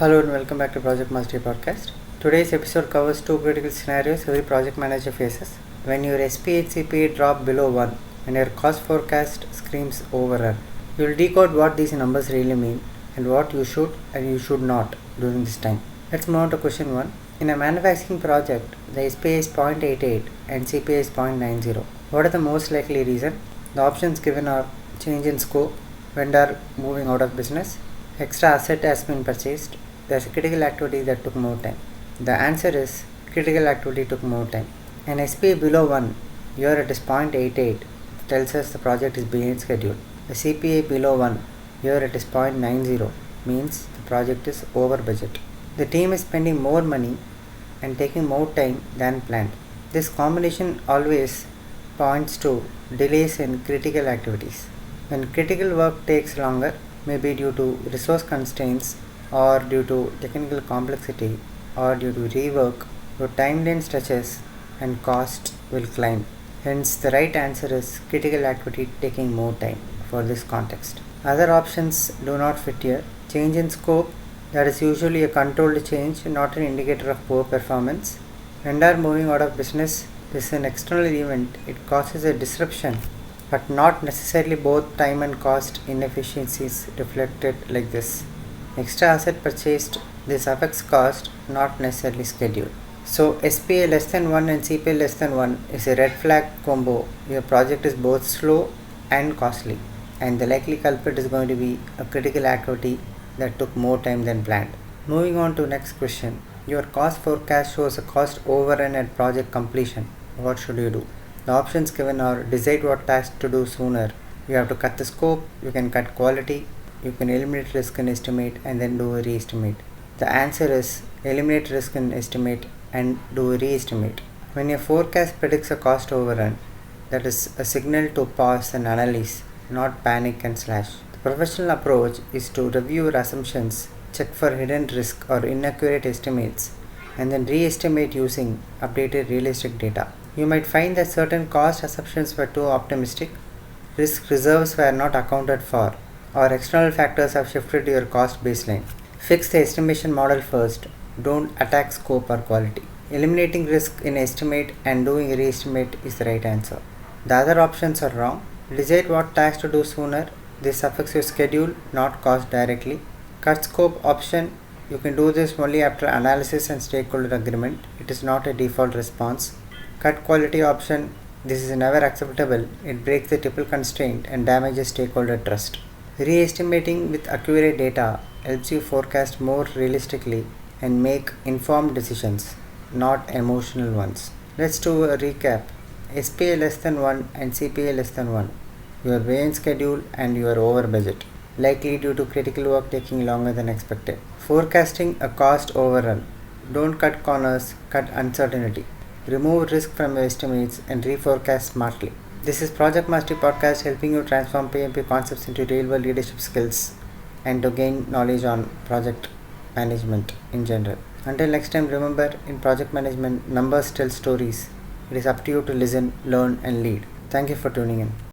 Hello and welcome back to Project Mastery Podcast. Today's episode covers two critical scenarios every project manager faces. When your SPI CPI drop below 1 and your cost forecast screams overrun. You will decode what these numbers really mean and what you should and you should not during this time. Let's move on to question 1. In a manufacturing project, the SPI is 0.88 and CPI is 0.90. What are the most likely reason? The options given are change in scope, vendor moving out of business, extra asset has been purchased, there's a critical activity that took more time. The answer is critical activity took more time. An SPI below 1, here it is 0.88, tells us the project is behind schedule. The CPI below 1, here it is 0.90, means the project is over budget. The team is spending more money and taking more time than planned. This combination always points to delays in critical activities. When critical work takes longer, maybe due to resource constraints or due to technical complexity or due to rework, your timeline stretches and cost will climb. Hence, the right answer is critical activity taking more time for this context. Other options do not fit here. Change in scope, that is usually a controlled change, not an indicator of poor performance. Vendor moving out of business is an external event. It causes a disruption, but not necessarily both time and cost inefficiencies reflected like this. Extra asset purchased, this affects cost, not necessarily schedule. So SPI less than 1 and CPI less than 1 is a red flag combo. Your project is both slow and costly, and the likely culprit is going to be a critical activity that took more time than planned. Moving on to next question. Your cost forecast shows a cost overrun at project completion. What should you do? The options given are decide what tasks to do sooner. You have to cut the scope, you can cut quality, you can eliminate risk and estimate and then do a re-estimate. The answer is eliminate risk and estimate and do a re-estimate. When your forecast predicts a cost overrun, that is a signal to pause and analyze, not panic and slash. The professional approach is to review your assumptions, check for hidden risk or inaccurate estimates, and then re-estimate using updated realistic data. You might find that certain cost assumptions were too optimistic, risk reserves were not accounted for, or external factors have shifted to your cost baseline. Fix the estimation model first. Don't attack scope or quality. Eliminating risk in estimate and doing a re-estimate is the right answer. The other options are wrong. Decide what tasks to do sooner. This affects your schedule, not cost directly. Cut scope option. You can do this only after analysis and stakeholder agreement. It is not a default response. Cut quality option. This is never acceptable. It breaks the triple constraint and damages stakeholder trust. Re-estimating with accurate data helps you forecast more realistically and make informed decisions, not emotional ones. Let's do a recap. SPI less than 1 and CPI less than 1. You are behind schedule and you are over budget, likely due to critical work taking longer than expected. Forecasting a cost overrun. Don't cut corners, cut uncertainty. Remove risk from your estimates and reforecast smartly. This is Project Mastery Podcast, helping you transform PMP concepts into real-world leadership skills and to gain knowledge on project management in general. Until next time, remember, in project management, numbers tell stories. It is up to you to listen, learn and lead. Thank you for tuning in.